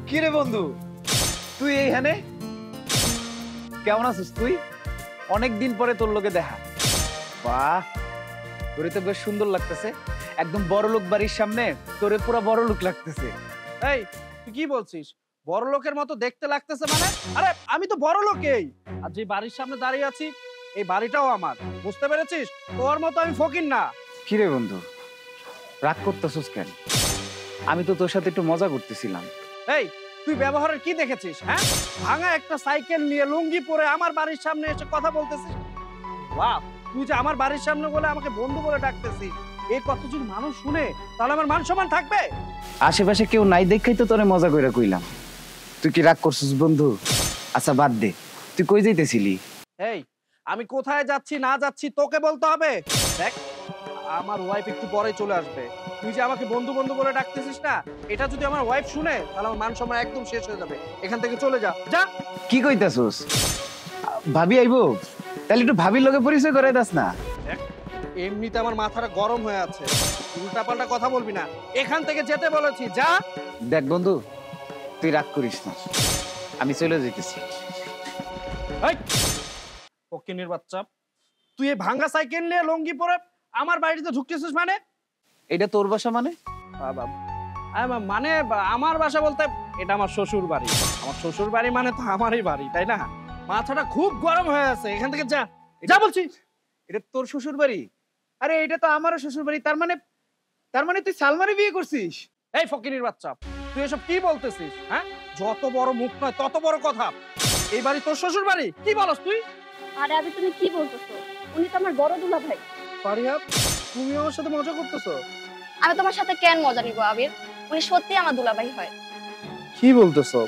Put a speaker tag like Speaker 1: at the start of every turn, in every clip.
Speaker 1: কি রে বন্ধু, তুই এইখানে কেমন আছিস? তুই অনেকদিন পরে তোর লোকে দেখা। বাহ, তোরে তো বেশ সুন্দর লাগতেছে। একদম বড় লোক বাড়ির সামনে তোরে পুরো বড় লোক লাগতেছে।
Speaker 2: এই তুই কি বলছিস? বড় লোকের মতো দেখতে লাগতেছে মানে? আরে আমি তো বড় লোকই। আর যে বাড়ির সামনে দাঁড়িয়ে আছি এই বাড়িটাও আমার, বুঝতে পেরেছিস? তোর মতো আমি ফকির না।
Speaker 1: কি রে বন্ধু, রাগ করতেছিস কেন? আমি তো তোর সাথে একটু মজা করতেছিলাম।
Speaker 2: এই তুই ব্যবহারের কি দেখেছিস? হ্যাঁ, ভাঙা একটা সাইকেল নিয়ে লুঙ্গি পরে আমার বাড়ির সামনে এসে কথা বলতেছিস। বাহ, তুই যে আমার বাড়ির সামনে বলে আমাকে বন্ধু বলে ডাকতেছিস, এই কথা যদি মানুষ শুনে তাহলে আমার মান সম্মান থাকবে?
Speaker 1: আশেপাশে কেউ নাই দেখাই তো তোরে মজা কইরা কইলাম। তুই কি রাগ করছিস বন্ধু? আচ্ছা বাদ দে, তুই কই যাইতেছিলি?
Speaker 2: এই আমি কোথায় যাচ্ছি না যাচ্ছি তোকে বলতে হবে। দেখ, আমার ওয়াইফ একটু পরে চলে আসবে। তুই যে আমাকে বন্ধু বন্ধু বলে ডাকতেছিস না, এটা যদি আমার ওয়াইফ শুনে তাহলে আমার মান সম্মান একদম শেষ হয়ে যাবে। এখান থেকে চলে যা, যা।
Speaker 1: কি কইতাছস? ভাবি আইবো? তাহলে একটু ভাবির লগে পরিচয় করে দাস না।
Speaker 2: দেখ, এমনিতে আমার মাথাটা গরম হয়ে আছে, উল্টাপাল্টা কথা বলবি না। এখান থেকে যেতে বলেছি, যা।
Speaker 1: দেখ বন্ধু, তুই রাগ করিস না, আমি চলে যেতেছি।
Speaker 2: ফকিন্নির বাচ্চা, তুই এই ভাঙা সাইকেল নিয়ে লঙ্গি পরে আমার বাড়িতে ঢুকতেছিস মানে?
Speaker 1: এটা তোর বাসা মানে?
Speaker 2: মানে আমার বাসা বলতে এটা আমার শ্বশুর বাড়ি। আমার শ্বশুর বাড়ি মানে তো আমারই বাড়ি, তাই না? মাথাটা খুব গরম হয়ে আছে, এখান থেকে যা, যা বলছি।
Speaker 1: এটা তোর শ্বশুর বাড়ি? আরে এটা তো আমারও শ্বশুর বাড়ি। তার মানে তুই সালমারে বিয়ে করছিস?
Speaker 2: এই ফকিন্নির বাচ্চা, তুই এসব কি বলতেছিস? হ্যাঁ, যত বড় মুখ নয় তত বড় কথা। এই বাড়ি তোর শ্বশুর বাড়ি? কি বলস তুই?
Speaker 3: আরে আবি, তুমি কি বলতেছো? উনি তো আমার বড় দুলা ভাই।
Speaker 2: ফারিহা, তুমি আমার সাথে মজা করতেছো?
Speaker 3: আমি তোমার সাথে কেন মজা নিব আবির? উনি সত্যি আমার দুলা ভাই হয়।
Speaker 2: কি বলতেছো?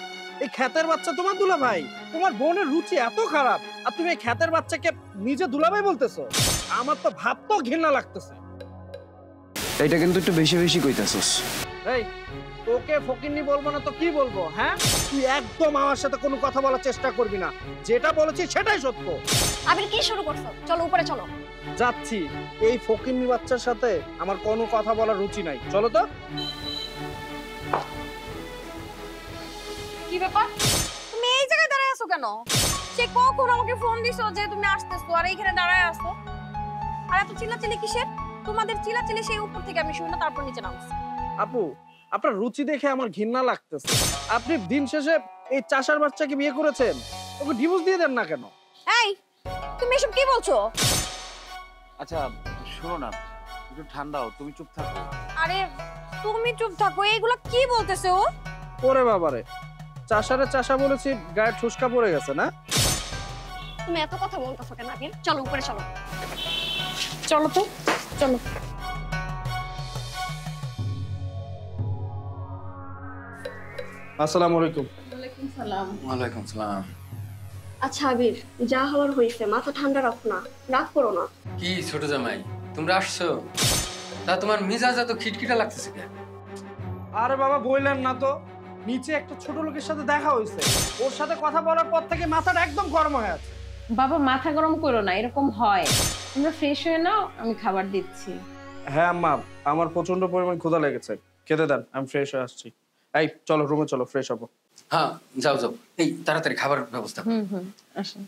Speaker 2: এই খ্যাতের বাচ্চা তোমার দুলা ভাই? তোমার বোনের রুচি এত খারাপ আর তুমি এই খ্যাতের বাচ্চাকে নিজে দুলাভাই বলতেছো? আমার তো ভাবতেও ঘৃণা লাগতেছে।
Speaker 1: এটা কিন্তু একটু বেশি বেশি কইতাছস।
Speaker 2: এই তোকে ফকিন্নি বলবো না তো কি বলবো? হ্যাঁ, তুই একদম আমার সাথে কোনো কথা বলার চেষ্টা করবি না। যেটা বলেছি সেটাই সত্য।
Speaker 3: আবির, কি শুরু করছো? চলো উপরে চলো।
Speaker 2: যাচ্ছি। এই ফকিন্নি বাচ্চার সাথে আমার কোনো কথা বলার রুচি নাই, চলো তো।
Speaker 3: কি ব্যাপার? তুমি এই জায়গায় দাঁড়ায় আছো কেন? সে কখন আমাকে ফোন দিছো যে তুমি আসতেছো আর এইখানে দাঁড়ায় আছো? আর এত চিল্লাচিল্লি কিসের? তোমাদের চিল্লাচিল্লি সেই উপর থেকে আমি শুনি না, তারপর নিচে নামছি।
Speaker 2: আপু, আপনার রুচি দেখে আমার ঘৃণা লাগতেছে। আপনি দিন শেষে এই চাষার বাচ্চাকে বিয়ে করেছেন, ওকে ডিভোর্স দিয়ে দেন না কেন?
Speaker 3: এই, তুমি এসব কি বলছো?
Speaker 1: আচ্ছা শোনো না, একটু ঠান্ডা হও, তুমি চুপ থাকো।
Speaker 3: আরে তুমি চুপ থাকো, এইগুলা কি বলতেছে ও?
Speaker 2: ওরে বাবারে, চাষারে চাষা বলেছি, গায়ে ঠুসকা পড়ে গেছে না?
Speaker 3: তুমি এত কথা বলতেছো কেন আবির? চলো উপরে চলো। চলো তো, চলো।
Speaker 2: আসসালামু আলাইকুম।
Speaker 3: ওয়ালাইকুম সালাম।
Speaker 1: ওয়ালাইকুম সালাম।
Speaker 3: আচ্ছা আবির, যা হওয়ার হয়েছে, মাথা ঠান্ডা রাখো না, রাগ করো না।
Speaker 4: কি ছোট জামাই, তোমরা আসছো? তা তোমার মেজাজ এত খিটখিটা লাগতেছে কেন?
Speaker 2: আরে বাবা বললেন না তো, নিচে একটা ছোট লোকের সাথে দেখা হয়েছে, ওর সাথে কথা বলার পর থেকে মাথাটা একদম গরম হয়ে আছে।
Speaker 5: বাবা মাথা গরম করো না, এরকম হয়। তোমরা ফ্রেশ হয়ে নাও, আমি খাবার দিচ্ছি।
Speaker 2: হ্যাঁ আম্মা, আমার প্রচন্ড পরিমাণ ক্ষুধা লেগেছে, খেতে দেন, আমি ফ্রেশ হয়ে আসছি। এই চলো রুমে চলো, ফ্রেশ হবো।
Speaker 4: হ্যাঁ যাও যাও, এই তাড়াতাড়ি খাবার ব্যবস্থা করো।
Speaker 5: আসুন।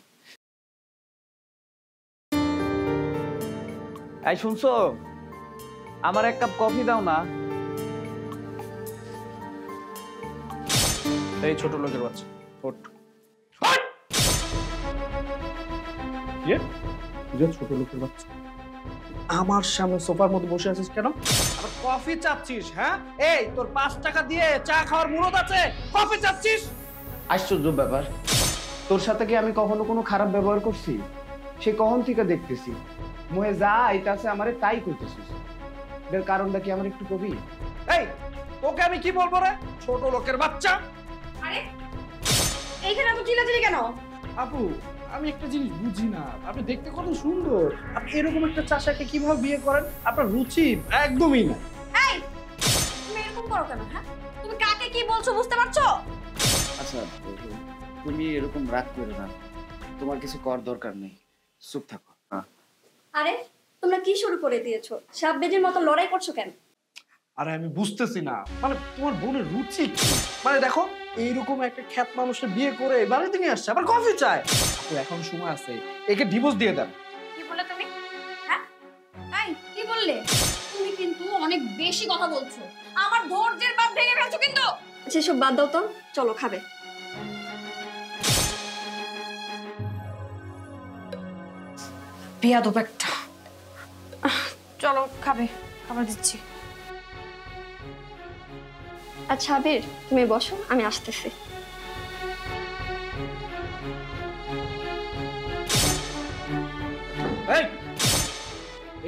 Speaker 1: এই শুনছো, আমার এক কাপ কফি দাও না।
Speaker 2: এই ছোট লোকের বাচ্চা, ওঠ। ছোট লোকের বাচ্চা আমার সামনে সোফার মধ্যে বসে আছিস কেন? আবার কফি চাচ্ছিস? হ্যাঁ, এই তোর 5 টাকা দিয়ে চা খাওয়ার মুরত আছে, কফি চাচ্ছিস?
Speaker 1: আশ্চর্য ব্যাপার, তোর সাথে কি আমি কখনো কোনো খারাপ ব্যবহার করছি? সে কখন থেকে দেখতেছি মোহে যা আইতাছে আমারে তাই কইতেছিস। এর কারণটা কি আমার একটু কবি?
Speaker 2: এই তোকে আমি কি বলবো রে, ছোট লোকের বাচ্চা?
Speaker 3: আরে এইখানে এত চিল্লাচিল্লি কেন?
Speaker 2: আপু, আমি একটা জিনিস বুঝি না, আপনি দেখতে কত সুন্দর, আপনি এরকম একটা চাষাকে কিভাবে বিয়ে করেন? আপনার রুচি একদমই না।
Speaker 3: এই তুমি এরকম করো কেন? হ্যাঁ, তুমি কাকে কি বলছো বুঝতে পারছো?
Speaker 1: আচ্ছা তুমি এরকম রাগ করো না, তোমার কিছু কর দরকার নেই, চুপ থাকো।
Speaker 3: আরে তোমরা কি শুরু করে দিয়েছো? সাববেজির মতো লড়াই করছো কেন?
Speaker 2: আরে আমি বুঝতেছি না, মানে তোমার বোনের রুচি কি? মানে দেখো, এইরকম একটা খ্যাত মানুষের বিয়ে করে বাড়িতে নিয়ে আসছে, আবার কফি চায়। আপু এখন সময় আছে, একে ডিভোর্স দিয়ে দেন।
Speaker 3: কি বললে তুমি? হ্যাঁ, এই কি বললে? তুমি কিন্তু অনেক বেশি কথা বলছো, আমার ধৈর্যের বাঁধ ভেঙে ফেলছো কিন্তু। সেসব বাদ দাও তো, চলো খাবে। বেয়াদব একটা। চলো খাবে, খাবার দিচ্ছি।
Speaker 6: আচ্ছা আবির, তুমি বসো, আমি আসতেছি।
Speaker 2: এই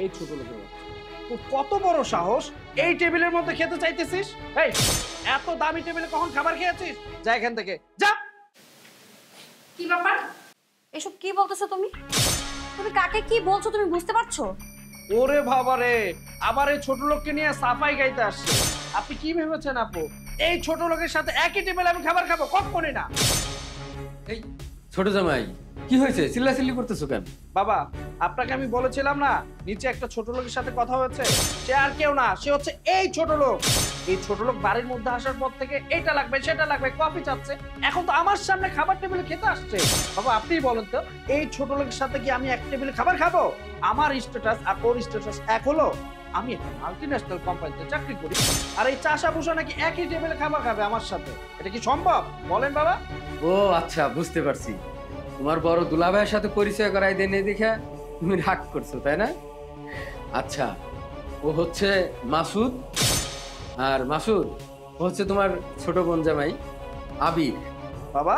Speaker 2: এই ছোট লোকের বাচ্চা, তোর কত বড় সাহস এই টেবিলের মধ্যে খেতে চাইতেছিস? এই এত দামি টেবিলে কখন খাবার খেয়েছিস? যা এখান থেকে যা।
Speaker 3: কি ব্যাপার? এসব কি বলতেছো তুমি? তুমি কাকে কি বলছো তুমি বুঝতে পারছো?
Speaker 2: ওরে বাবা রে, আবার এই ছোট লোককে নিয়ে সাফাই গাইতে আসছে। আপনি কি ভেবেছেন আপু, এই ছোট লোকের সাথে একই টেবিলে আমি খাবার খাবো? কখনোই না।
Speaker 4: এই ছোট জামাই, কি হয়েছে? চিল্লাচিল্লি করতেছো কেন?
Speaker 2: বাবা, আপনাকে আমি বলেছিলাম না নিচে একটা ছোট লোকের সাথে কথা হয়েছে? সে আর কেউ না, সে হচ্ছে এই ছোট লোক। এই ছোট লোক বাড়ির মধ্যে আসার পর থেকে এটা লাগবে সেটা লাগবে কফি চাচ্ছে, এখন তো আমার সামনে খাবার টেবিলে খেতে আসছে। বাবা আপনিই বলেন তো, এই ছোট লোকের সাথে কি আমি এক টেবিলে খাবার খাবো? আমার স্ট্যাটাস আর ওর স্ট্যাটাস এক হলো? আমি একটা মাল্টিন্যাশনাল কোম্পানিতে চাকরি করি, আর এই চাষা ভুষা নাকি একই টেবিলে খাবার খাবে আমার সাথে? এটা কি সম্ভব বলেন বাবা?
Speaker 4: ও আচ্ছা, বুঝতে পারছি। তোমার বড় দুলাভাইয়ের সাথে পরিচয় করাই দেনে দেখে তুমি রাগ করছো, তাই না? আচ্ছা, ও হচ্ছে মাসুদ, আর মাসুদ ও হচ্ছে তোমার ছোট বোন জামাই আবির।
Speaker 2: বাবা,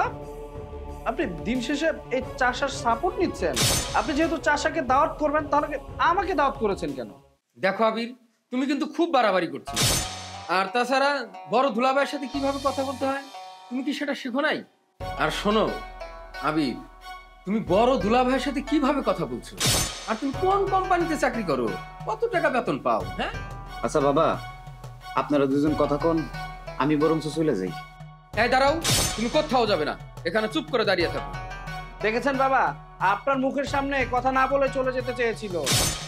Speaker 2: আপনি দিন শেষে এই চাষার সাপোর্ট নিচ্ছেন? আপনি যেহেতু চাষাকে দাওয়াত করবেন, তাহলে আমাকে দাওয়াত করেছেন কেন?
Speaker 4: দেখো আবির, তুমি কিন্তু খুব বাড়াবাড়ি করছো। আর তাছাড়া বড় দুলাভাইয়ের সাথে কিভাবে কথা বলতে হয় তুমি কি সেটা শিখো নাই? আর শোনো আবির, তুমি বড় দুলাভাইয়ের সাথে কিভাবে কথা বলছো? আর তুমি কোন কোম্পানিতে চাকরি করো? কত টাকা বেতন পাও? হ্যাঁ,
Speaker 1: আচ্ছা বাবা, আপনারা দুজন কথা কোন, আমি বরং চলে যাই।
Speaker 4: এই দাঁড়াও, তুমি কোথাও যাবে না, এখানে চুপ করে দাঁড়িয়ে থাকো।
Speaker 2: দেখেছেন বাবা, আপনার মুখের সামনে কথা না বলে চলে যেতে চেয়েছিল,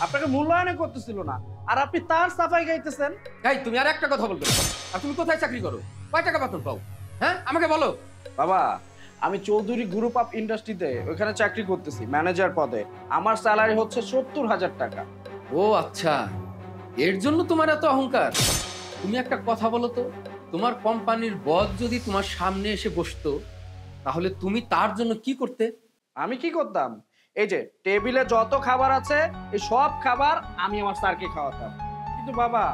Speaker 2: আপনাকে মূল্যায়ন করতেছিল না, আর আপনি তার সাফাই গাইতেছেন।
Speaker 4: এই তুমি আর একটা কথা বলবে না। আর তুমি কোথায় চাকরি করো? কয় টাকা বেতন পাও? হ্যাঁ, আমাকে বলো।
Speaker 2: বাবা, আমি চৌধুরী গ্রুপ অফ ইন্ডাস্ট্রিতে ওইখানে চাকরি করতেছি ম্যানেজার পদে। আমার স্যালারি হচ্ছে 70,000 টাকা।
Speaker 4: ও আচ্ছা, এর জন্য তোমার এত অহংকার? তুমি একটা কথা বলো তো, তোমার কোম্পানির বস যদি তোমার সামনে এসে বসতো, তাহলে তুমি তার জন্য কি করতে?
Speaker 2: আমি কি করতাম? এই যে টেবিলে যত খাবার আছে, এই সব খাবার আমি আমার স্যারকে খাওয়াতাম। কিন্তু বাবা,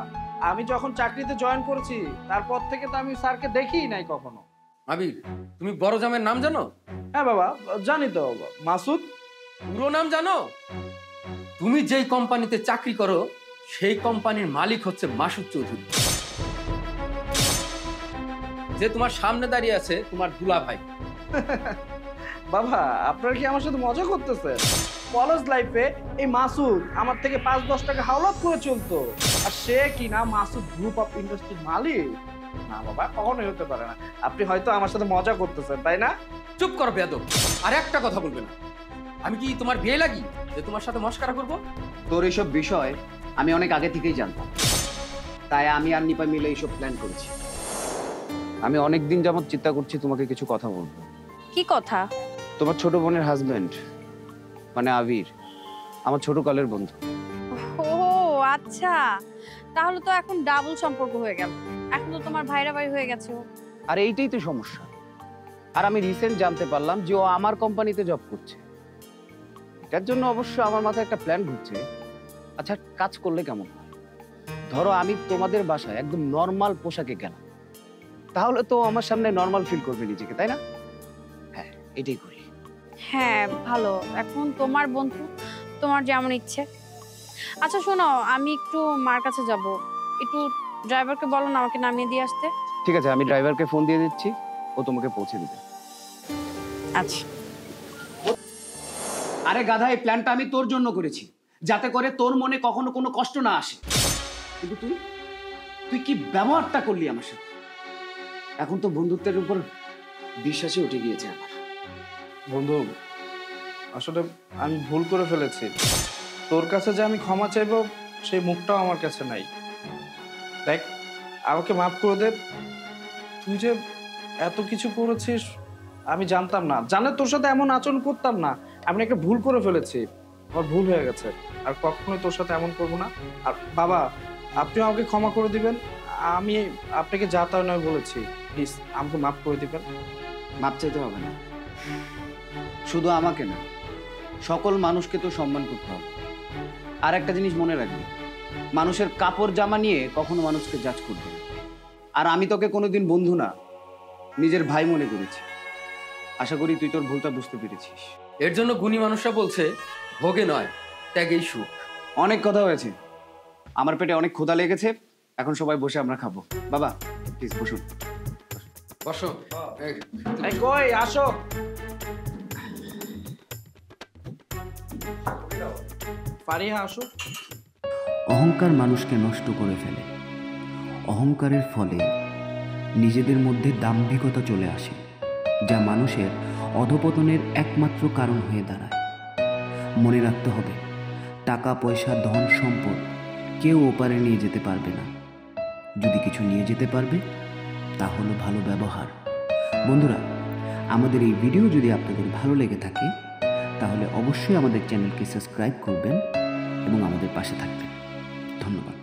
Speaker 2: আমি যখন চাকরিতে জয়েন করেছি তারপর থেকে তো আমি স্যারকে দেখিই নাই কখনো।
Speaker 4: আবির, তুমি বড় জামের নাম জানো?
Speaker 2: হ্যাঁ বাবা, জানি তো, মাসুদ।
Speaker 4: পুরো নাম জানো? তুমি যেই কোম্পানিতে চাকরি করো সেই কোম্পানির মালিক হচ্ছে মাসুদ চৌধুরী। যে তোমার সামনে দাঁড়িয়ে আছে তোমার দুলাভাই।
Speaker 2: বাবা, আপনারা কি আমার সাথে মজা করতেছেন? কলেজ লাইফে এই মাসুদ আমার থেকে 5-10 টাকা হাওলাত করে চলতো, আর সে কি না মাসুদ গ্রুপ অফ ইন্ডাস্ট্রির মালিক? না বাবা, কখনোই হতে পারে না। আপনি হয়তো আমার সাথে মজা করতেছেন, তাই না?
Speaker 4: চুপ করো বেয়াদব, আর একটা কথা বলবে না। আমি কি তোমার বিয়ে লাগি যে তোমার সাথে মস্করা করব?
Speaker 1: তোর এইসব বিষয় আমি অনেক আগে থেকেই জানতাম, তাই আমি আর নিপা মিলে এইসব প্ল্যান করেছি। আমি অনেক দিন যাবত চিন্তা করছি তোমাকে কিছু কথা বলবো।
Speaker 3: কি কথা?
Speaker 1: তোমার ছোট বোনের হাজবেন্ড মানে আবির আমার ছোট কালের বন্ধু।
Speaker 3: ও আচ্ছা, তাহলে তো এখন ডাবল সম্পর্ক হয়ে গেল। এখন তো তোমার ভাইরা ভাই হয়ে গেছে ও।
Speaker 1: আর এইটাই তো সমস্যা। আর আমি রিসেন্ট জানতে পারলাম যে ও আমার কোম্পানিতে জব করছে। এটার জন্য অবশ্য আমার মাথায় একটা প্ল্যান ঘুরছে। আচ্ছা, কাজ করলে কেমন হয়? ধরো আমি তোমাদের বাসায় একদম নর্মাল পোশাকে গেলাম, তাহলে তো আমার সামনে নর্মাল ফিল করবে নিজেকে, তাই না? হ্যাঁ, এটাই করি।
Speaker 3: হ্যাঁ ভালো, এখন তোমার বন্ধু, তোমার যেমন ইচ্ছে। আচ্ছা শোনো, আমি একটু মার কাছে যাব, একটু ড্রাইভারকে বলো না আমাকে নামিয়ে দিয়ে আসতে।
Speaker 1: ঠিক আছে, আমি ড্রাইভারকে ফোন দিয়ে দিচ্ছি, ও তোমাকে পৌঁছে দিবে।
Speaker 3: আচ্ছা।
Speaker 1: আরে গাধা, এই প্ল্যানটা আমি তোর জন্য করেছি, যাতে করে তোর মনে কখনো কোনো কষ্ট না আসে। কিন্তু তুই কি ব্যবহারটা করলি আমার সাথে? এখন তো বন্ধুত্বের উপর বিশ্বাসই উঠে গিয়েছে আমার।
Speaker 2: বন্ধু, আসলে আমি ভুল করে ফেলেছি। তোর কাছে যে আমি ক্ষমা চাইবো সেই মুখটাও আমার কাছে নাই। দেখ, আমাকে মাফ করে দে। তুই যে এত কিছু করেছিস আমি জানতাম না, জানে তোর সাথে এমন আচরণ করতাম না। আমি একটা ভুল করে ফেলেছি, আমার ভুল হয়ে গেছে, আর কখনোই তোর সাথে এমন করবো না। আর বাবা, আপনি আমাকে ক্ষমা করে দিবেন, আমি আপনাকে যা তা নয় বলেছি, প্লিজ আমাকে মাফ করে দিবেন।
Speaker 1: মাপ চাইতে হবে না, শুধু আমাকে না, সকল মানুষকে তো সম্মান করতে হবে। আর একটা জিনিস মনে রাখবি, মানুষের কাপড় জামা নিয়ে কখনো মানুষকে জাজ করবে না। আর আমি তোকে কোনোদিন বন্ধু না, নিজের ভাই মনে করেছি। আশা করি তুই তোর ভুলটা বুঝতে পেরেছিস।
Speaker 4: এর জন্য গুণী মানুষরা বলছে ভোগে নয় ত্যাগেই সুখ।
Speaker 1: অনেক কথা হয়েছে, আমার পেটে অনেক ক্ষুধা লেগেছে, এখন সবাই বসে আমরা খাবো। বাবা প্লিজ বসুন।
Speaker 4: বসো।
Speaker 2: এই কই আসো। ফারিহা আসো।
Speaker 7: অহংকার মানুষকে নষ্ট করে ফেলে। অহংকারের ফলে নিজেদের মধ্যে দাম্ভিকতা চলে আসে, যা মানুষের অধপতনের একমাত্র কারণ হয়ে দাঁড়ায়। মনে রাখতে হবে, টাকা পয়সা ধন সম্পদ কেউ ওপারে নিয়ে যেতে পারবে না। যদি কিছু নিয়ে যেতে পারবে তা হলো ভালো ব্যবহার। বন্ধুরা, আমাদের এই ভিডিও যদি আপনাদের ভালো লেগে থাকে তাহলে অবশ্যই আমাদের চ্যানেলকে সাবস্ক্রাইব করবেন এবং আমাদের পাশে থাকবেন। ধন্যবাদ।